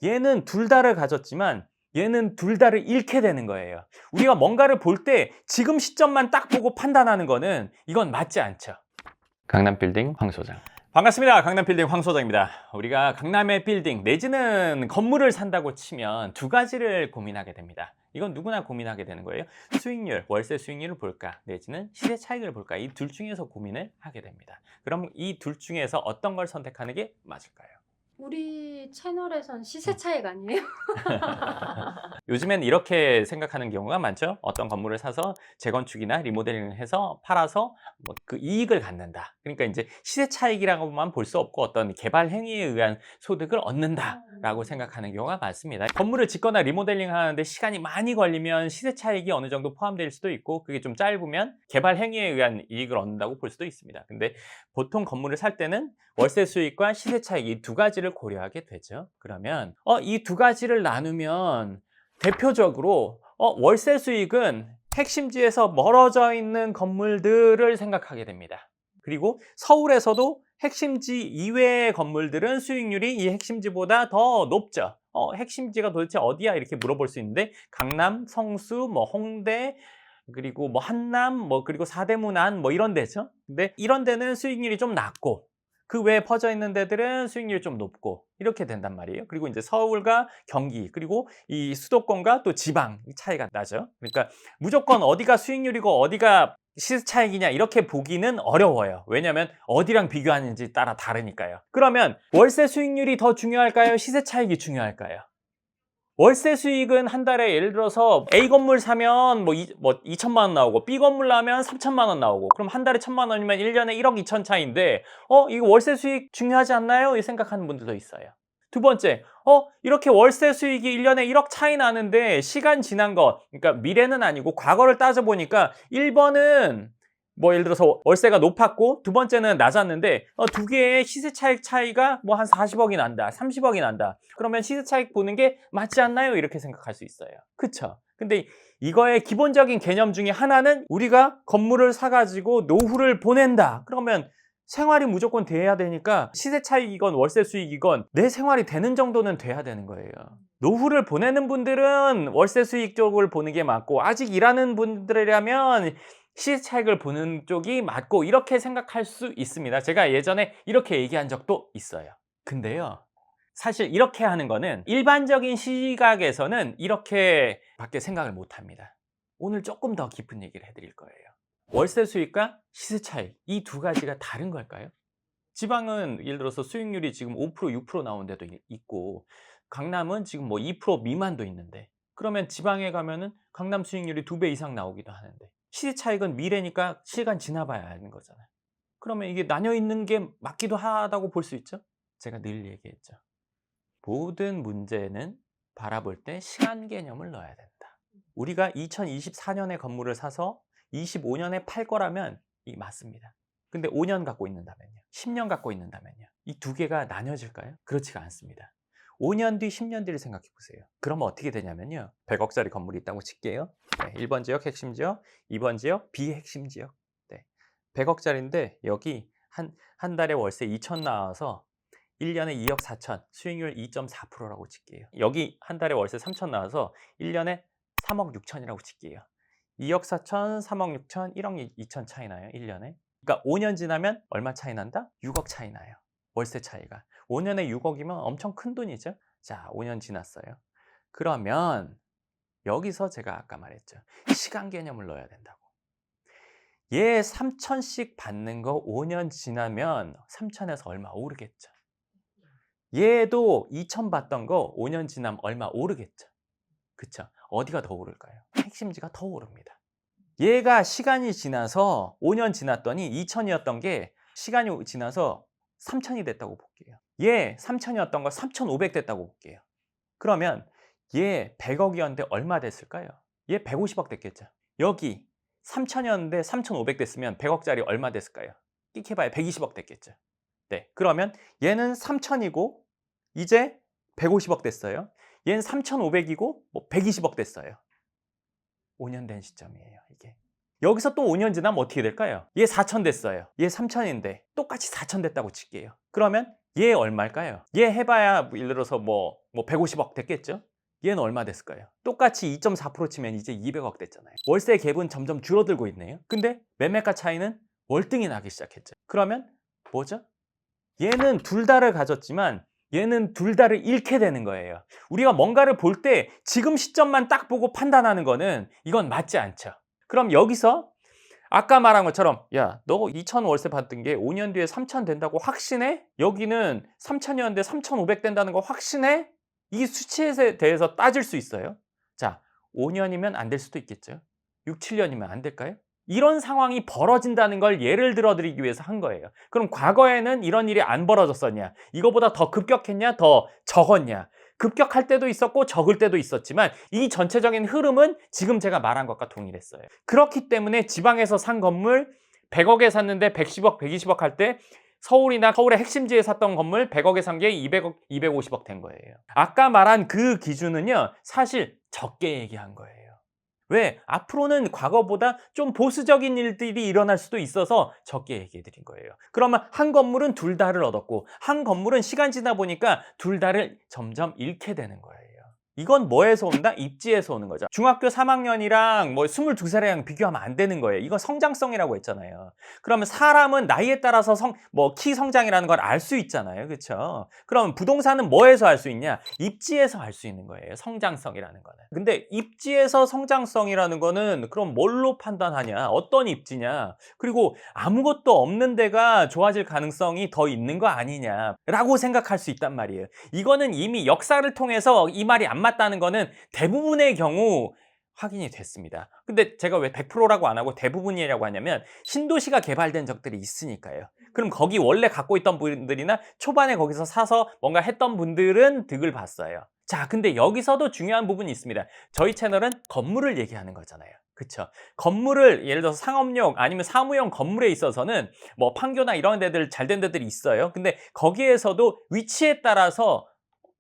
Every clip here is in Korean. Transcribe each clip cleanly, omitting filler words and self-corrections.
얘는 둘 다를 가졌지만 얘는 둘 다를 잃게 되는 거예요. 우리가 뭔가를 볼 때 지금 시점만 딱 보고 판단하는 거는 이건 맞지 않죠. 강남빌딩 황 소장. 반갑습니다. 강남빌딩 황 소장입니다. 우리가 강남의 빌딩 내지는 건물을 산다고 치면 두 가지를 고민하게 됩니다. 이건 누구나 고민하게 되는 거예요. 수익률, 월세 수익률을 볼까 내지는 시세 차익을 볼까, 이 둘 중에서 고민을 하게 됩니다. 그럼 이 둘 중에서 어떤 걸 선택하는 게 맞을까요? 우리 채널에선 시세 차익 아니에요? 요즘엔 이렇게 생각하는 경우가 많죠. 어떤 건물을 사서 재건축이나 리모델링을 해서 팔아서 뭐 그 이익을 갖는다. 그러니까 이제 시세 차익이라고만 볼 수 없고 어떤 개발 행위에 의한 소득을 얻는다라고 생각하는 경우가 많습니다. 건물을 짓거나 리모델링 하는데 시간이 많이 걸리면 시세 차익이 어느 정도 포함될 수도 있고, 그게 좀 짧으면 개발 행위에 의한 이익을 얻는다고 볼 수도 있습니다. 근데 보통 건물을 살 때는 월세 수익과 시세 차익 이 두 가지를 고려하게 되죠. 그러면 이 두 가지를 나누면 대표적으로 월세 수익은 핵심지에서 멀어져 있는 건물들을 생각하게 됩니다. 그리고 서울에서도 핵심지 이외의 건물들은 수익률이 이 핵심지보다 더 높죠. 핵심지가 도대체 어디야? 이렇게 물어볼 수 있는데 강남, 성수, 뭐 홍대, 그리고 뭐 한남, 뭐 그리고 사대문 안 뭐 이런 데죠. 근데 이런 데는 수익률이 좀 낮고 그 외에 퍼져 있는 데들은 수익률이 좀 높고 이렇게 된단 말이에요. 그리고 이제 서울과 경기, 그리고 이 수도권과 또 지방 차이가 나죠. 그러니까 무조건 어디가 수익률이고 어디가 시세 차익이냐 이렇게 보기는 어려워요. 왜냐하면 어디랑 비교하는지 따라 다르니까요. 그러면 월세 수익률이 더 중요할까요? 시세 차익이 중요할까요? 월세 수익은 한 달에 예를 들어서 A 건물 사면 뭐 2천만 원 나오고 B 건물 나면 3천만 원 나오고, 그럼 한 달에 1천만 원이면 1년에 1억 2천 차이인데 이거 월세 수익 중요하지 않나요? 이 생각하는 분들도 있어요. 두 번째, 이렇게 월세 수익이 1년에 1억 차이 나는데 시간 지난 것, 그러니까 미래는 아니고 과거를 따져보니까 1번은 뭐 예를 들어서 월세가 높았고 두 번째는 낮았는데 두 개의 시세 차익 차이가 뭐 한 40억이 난다, 30억이 난다. 그러면 시세 차익 보는 게 맞지 않나요? 이렇게 생각할 수 있어요. 그쵸? 근데 이거의 기본적인 개념 중에 하나는 우리가 건물을 사가지고 노후를 보낸다. 그러면 생활이 무조건 돼야 되니까 시세 차익이건 월세 수익이건 내 생활이 되는 정도는 돼야 되는 거예요. 노후를 보내는 분들은 월세 수익 쪽을 보는 게 맞고, 아직 일하는 분들이라면 시세 차익을 보는 쪽이 맞고, 이렇게 생각할 수 있습니다. 제가 예전에 이렇게 얘기한 적도 있어요. 근데요, 사실 이렇게 하는 거는 일반적인 시각에서는 이렇게 밖에 생각을 못 합니다. 오늘 조금 더 깊은 얘기를 해드릴 거예요. 월세 수익과 시세 차익, 이 두 가지가 다른 걸까요? 지방은 예를 들어서 수익률이 지금 5%, 6% 나온 데도 있고, 강남은 지금 뭐 2% 미만도 있는데, 그러면 지방에 가면은 강남 수익률이 2배 이상 나오기도 하는데, 시세 차익은 미래니까 시간 지나봐야 하는 거잖아요. 그러면 이게 나뉘어 있는 게 맞기도 하다고 볼 수 있죠? 제가 늘 얘기했죠. 모든 문제는 바라볼 때 시간 개념을 넣어야 된다. 우리가 2024년에 건물을 사서 25년에 팔 거라면 이 맞습니다. 근데 5년 갖고 있는다면요? 10년 갖고 있는다면요? 이 두 개가 나뉘어질까요? 그렇지가 않습니다. 5년 뒤, 10년 뒤를 생각해 보세요. 그러면 어떻게 되냐면요. 100억짜리 건물이 있다고 칠게요. 네, 1번 지역 핵심 지역, 2번 지역 비핵심 지역. 네, 100억짜리인데 여기 한 달에 월세 2천 나와서 1년에 2억 4천, 수익률 2.4%라고 칠게요. 여기 한 달에 월세 3천 나와서 1년에 3억 6천이라고 칠게요. 2억 4천, 3억 6천, 1억 2천 차이 나요, 1년에. 그러니까 5년 지나면 얼마 차이 난다? 6억 차이 나요. 월세 차이가. 5년에 6억이면 엄청 큰 돈이죠. 자, 5년 지났어요. 그러면 여기서 제가 아까 말했죠. 시간 개념을 넣어야 된다고. 얘 3천씩 받는 거 5년 지나면 3천에서 얼마 오르겠죠. 얘도 2천 받던 거 5년 지나면 얼마 오르겠죠. 그쵸? 어디가 더 오를까요? 핵심지가 더 오릅니다. 얘가 시간이 지나서 5년 지났더니 2천이었던 게 시간이 지나서 3천이 됐다고 볼게요. 얘 3천이었던 거 3,500 됐다고 볼게요. 그러면 얘 100억이었는데 얼마 됐을까요? 얘 150억 됐겠죠. 여기 3천이었는데 3,500 됐으면 100억짜리 얼마 됐을까요? 끽해봐야 120억 됐겠죠. 네, 그러면 얘는 3천이고 이제 150억 됐어요. 얘는 3,500이고 뭐 120억 됐어요. 5년 된 시점이에요, 이게. 여기서 또 5년 지나면 어떻게 될까요? 얘 4천 됐어요. 얘 3천인데 똑같이 4천 됐다고 칠게요. 그러면 얘 얼마일까요? 얘 해봐야 예를 들어서 뭐 뭐 150억 됐겠죠? 얘는 얼마 됐을까요? 똑같이 2.4% 치면 이제 200억 됐잖아요. 월세 갭은 점점 줄어들고 있네요. 근데 매매가 차이는 월등히 나기 시작했죠. 그러면 뭐죠? 얘는 둘 다를 가졌지만 얘는 둘 다를 잃게 되는 거예요. 우리가 뭔가를 볼 때 지금 시점만 딱 보고 판단하는 거는 이건 맞지 않죠. 그럼 여기서 아까 말한 것처럼 야, 너 2,000 월세 받던 게 5년 뒤에 3,000 된다고 확신해? 여기는 3,000이었는데 3,500 된다는 거 확신해? 이 수치에 대해서 따질 수 있어요. 자, 5년이면 안 될 수도 있겠죠. 6, 7년이면 안 될까요? 이런 상황이 벌어진다는 걸 예를 들어 드리기 위해서 한 거예요. 그럼 과거에는 이런 일이 안 벌어졌었냐? 이거보다 더 급격했냐? 더 적었냐? 급격할 때도 있었고 적을 때도 있었지만 이 전체적인 흐름은 지금 제가 말한 것과 동일했어요. 그렇기 때문에 지방에서 산 건물 100억에 샀는데 110억, 120억 할 때 서울이나 서울의 핵심지에 샀던 건물 100억에 산 게 200억, 250억 된 거예요. 아까 말한 그 기준은요, 사실 적게 얘기한 거예요. 왜? 앞으로는 과거보다 좀 보수적인 일들이 일어날 수도 있어서 적게 얘기해 드린 거예요. 그러면 한 건물은 둘 다를 얻었고 한 건물은 시간 지나 보니까 둘 다를 점점 잃게 되는 거예요. 이건 뭐에서 온다? 입지에서 오는 거죠. 중학교 3학년이랑 뭐 22살이랑 비교하면 안 되는 거예요. 이건 성장성이라고 했잖아요. 그러면 사람은 나이에 따라서 키 성장이라는 걸 알 수 있잖아요. 그렇죠? 그럼 부동산은 뭐에서 알 수 있냐? 입지에서 알 수 있는 거예요. 성장성이라는 거는. 근데 입지에서 성장성이라는 거는 그럼 뭘로 판단하냐? 어떤 입지냐? 그리고 아무것도 없는 데가 좋아질 가능성이 더 있는 거 아니냐라고 생각할 수 있단 말이에요. 이거는 이미 역사를 통해서 이 말이 안 맞다는 거는 대부분의 경우 확인이 됐습니다. 근데 제가 왜 100%라고 안 하고 대부분이라고 하냐면 신도시가 개발된 적들이 있으니까요. 그럼 거기 원래 갖고 있던 분들이나 초반에 거기서 사서 뭔가 했던 분들은 득을 봤어요. 자, 근데 여기서도 중요한 부분이 있습니다. 저희 채널은 건물을 얘기하는 거잖아요. 그쵸? 건물을 예를 들어서 상업용 아니면 사무용 건물에 있어서는 뭐 판교나 이런 데들 잘된 데들이 있어요. 근데 거기에서도 위치에 따라서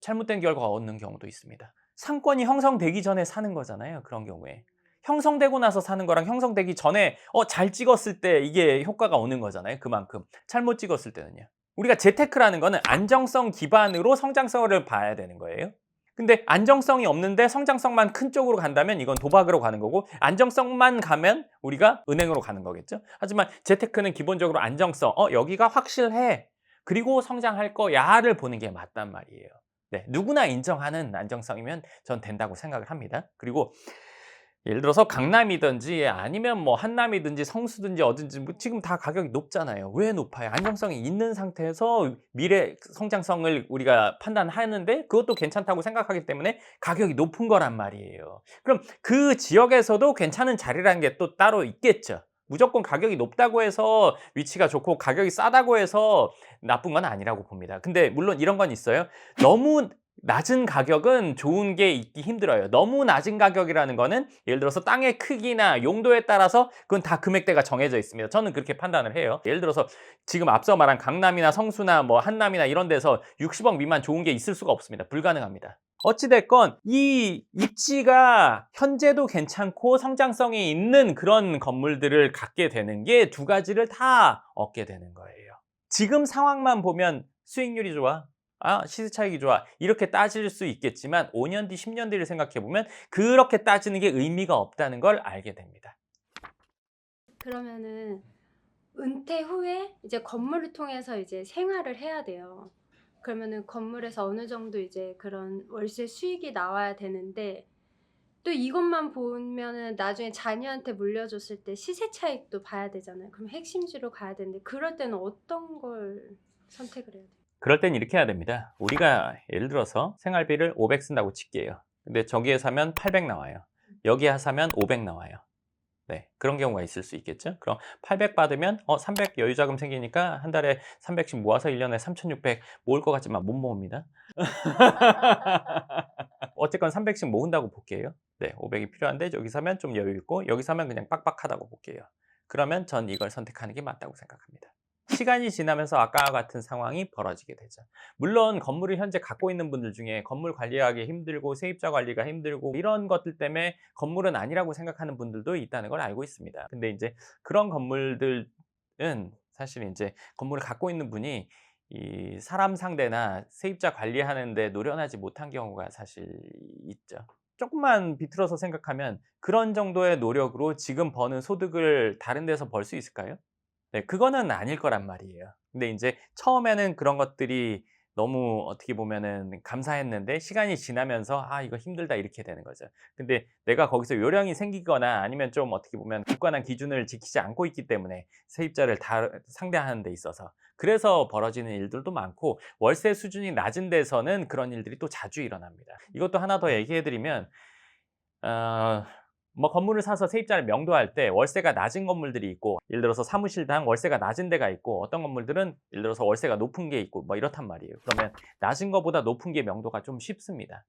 잘못된 결과가 얻는 경우도 있습니다. 상권이 형성되기 전에 사는 거잖아요. 그런 경우에. 형성되고 나서 사는 거랑 형성되기 전에 잘 찍었을 때 이게 효과가 오는 거잖아요. 그만큼. 잘못 찍었을 때는요. 우리가 재테크라는 거는 안정성 기반으로 성장성을 봐야 되는 거예요. 근데 안정성이 없는데 성장성만 큰 쪽으로 간다면 이건 도박으로 가는 거고 안정성만 가면 우리가 은행으로 가는 거겠죠. 하지만 재테크는 기본적으로 안정성, 여기가 확실해. 그리고 성장할 거야를 보는 게 맞단 말이에요. 네, 누구나 인정하는 안정성이면 전 된다고 생각을 합니다. 그리고 예를 들어서 강남이든지 아니면 뭐 한남이든지 성수든지 어딘지 뭐 지금 다 가격이 높잖아요. 왜 높아요? 안정성이 있는 상태에서 미래 성장성을 우리가 판단하는데 그것도 괜찮다고 생각하기 때문에 가격이 높은 거란 말이에요. 그럼 그 지역에서도 괜찮은 자리라는 게 또 따로 있겠죠. 무조건 가격이 높다고 해서 위치가 좋고 가격이 싸다고 해서 나쁜 건 아니라고 봅니다. 근데 물론 이런 건 있어요. 너무 낮은 가격은 좋은 게 있기 힘들어요. 너무 낮은 가격이라는 거는 예를 들어서 땅의 크기나 용도에 따라서 그건 다 금액대가 정해져 있습니다. 저는 그렇게 판단을 해요. 예를 들어서 지금 앞서 말한 강남이나 성수나 뭐 한남이나 이런 데서 60억 미만 좋은 게 있을 수가 없습니다. 불가능합니다. 어찌됐건 이 입지가 현재도 괜찮고 성장성이 있는 그런 건물들을 갖게 되는 게 두 가지를 다 얻게 되는 거예요. 지금 상황만 보면 수익률이 좋아. 시세 차익이 좋아. 이렇게 따질 수 있겠지만 5년 뒤, 10년 뒤를 생각해 보면 그렇게 따지는 게 의미가 없다는 걸 알게 됩니다. 그러면은 은퇴 후에 이제 건물을 통해서 이제 생활을 해야 돼요. 그러면은 건물에서 어느 정도 이제 그런 월세 수익이 나와야 되는데 또 이것만 보면은 나중에 자녀한테 물려줬을 때 시세 차익도 봐야 되잖아요. 그럼 핵심지로 가야 되는데 그럴 때는 어떤 걸 선택을 해야 돼요? 그럴 땐 이렇게 해야 됩니다. 우리가 예를 들어서 생활비를 500 쓴다고 칠게요. 근데 저기에 사면 800 나와요. 여기에 사면 500 나와요. 네, 그런 경우가 있을 수 있겠죠. 그럼 800 받으면 300 여유자금 생기니까 한 달에 300씩 모아서 1년에 3,600 모을 것 같지만 못 모읍니다. 어쨌건 300씩 모은다고 볼게요. 네, 500이 필요한데 여기 사면 좀 여유 있고 여기 사면 그냥 빡빡하다고 볼게요. 그러면 전 이걸 선택하는 게 맞다고 생각합니다. 시간이 지나면서 아까와 같은 상황이 벌어지게 되죠. 물론 건물을 현재 갖고 있는 분들 중에 건물 관리하기 힘들고 세입자 관리가 힘들고 이런 것들 때문에 건물은 아니라고 생각하는 분들도 있다는 걸 알고 있습니다. 근데 이제 그런 건물들은 사실 이제 건물을 갖고 있는 분이 이 사람 상대나 세입자 관리하는데 노련하지 못한 경우가 사실 있죠. 조금만 비틀어서 생각하면 그런 정도의 노력으로 지금 버는 소득을 다른 데서 벌 수 있을까요? 네, 그거는 아닐 거란 말이에요. 근데 인제 처음에는 그런 것들이 너무 어떻게 보면은 감사했는데 시간이 지나면서 '아 이거 힘들다.' 이렇게 되는 거죠. 근데 내가 거기서 요령이 생기거나 아니면 좀 어떻게 보면 굳건한 기준을 지키지 않고 있기 때문에 세입자를 상대하는 데 있어서 그래서 벌어지는 일들도 많고 월세 수준이 낮은 데서는 그런 일들이 또 자주 일어납니다. 이것도 하나 더 얘기해 드리면 뭐 건물을 사서 세입자를 명도할 때 월세가 낮은 건물들이 있고 예를 들어서 사무실당 월세가 낮은 데가 있고 어떤 건물들은 예를 들어서 월세가 높은 게 있고 뭐 이렇단 말이에요. 그러면 낮은 거보다 높은 게 명도가 좀 쉽습니다.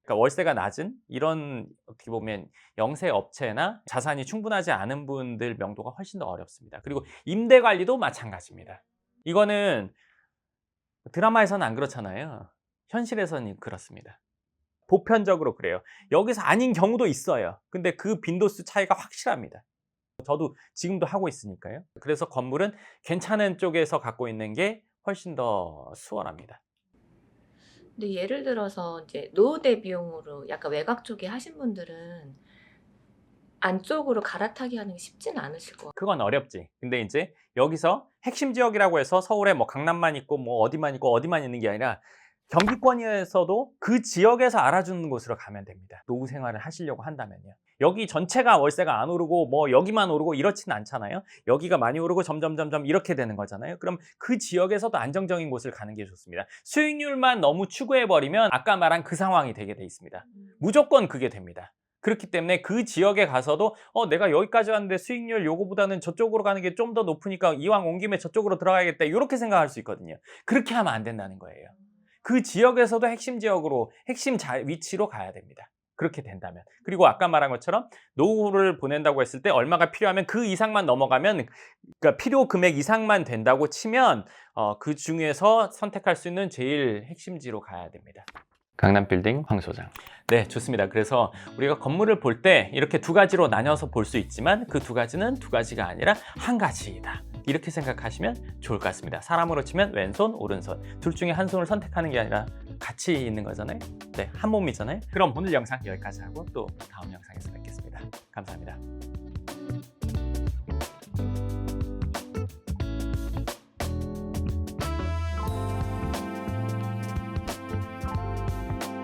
그러니까 월세가 낮은 이런 어떻게 보면 영세 업체나 자산이 충분하지 않은 분들 명도가 훨씬 더 어렵습니다. 그리고 임대 관리도 마찬가지입니다. 이거는 드라마에서는 안 그렇잖아요. 현실에서는 그렇습니다. 보편적으로 그래요. 여기서 아닌 경우도 있어요. 근데 그 빈도수 차이가 확실합니다. 저도 지금도 하고 있으니까요. 그래서 건물은 괜찮은 쪽에서 갖고 있는 게 훨씬 더 수월합니다. 근데 예를 들어서 이제 노후대 비용으로 약간 외곽 쪽에 하신 분들은 안쪽으로 갈아타기 하는 게 쉽지는 않으실 것 같아요. 그건 어렵지. 근데 인제 여기서 핵심 지역이라고 해서 서울에 뭐 강남만 있고 뭐 어디만 있고 어디만 있는 게 아니라 경기권에서도 그 지역에서 알아주는 곳으로 가면 됩니다. 노후 생활을 하시려고 한다면요. 여기 전체가 월세가 안 오르고 뭐 여기만 오르고 이렇지는 않잖아요. 여기가 많이 오르고 점점 이렇게 되는 거잖아요. 그럼 그 지역에서도 안정적인 곳을 가는 게 좋습니다. 수익률만 너무 추구해 버리면 아까 말한 그 상황이 되게 돼 있습니다. 무조건 그게 됩니다. 그렇기 때문에 그 지역에 가서도 내가 여기까지 왔는데 수익률 요거보다는 저쪽으로 가는 게 좀 더 높으니까 이왕 온 김에 저쪽으로 들어가야겠다. 이렇게 생각할 수 있거든요. 그렇게 하면 안 된다는 거예요. 그 지역에서도 핵심 지역으로 핵심 위치로 가야 됩니다. 그렇게 된다면. 그리고 아까 말한 것처럼 노후를 보낸다고 했을 때 얼마가 필요하면 그 이상만 넘어가면 그러니까 필요 금액 이상만 된다고 치면 그 중에서 선택할 수 있는 제일 핵심지로 가야 됩니다. 강남빌딩 황 소장. 네, 좋습니다. 그래서 우리가 건물을 볼 때 이렇게 두 가지로 나눠서 볼 수 있지만 그 두 가지는 두 가지가 아니라 한 가지이다. 이렇게 생각하시면 좋을 것 같습니다. 사람으로 치면 왼손, 오른손 둘 중에 한 손을 선택하는 게 아니라 같이 있는 거잖아요. 네, 한 몸이잖아요. 그럼 오늘 영상 여기까지 하고 또 다음 영상에서 뵙겠습니다. 감사합니다.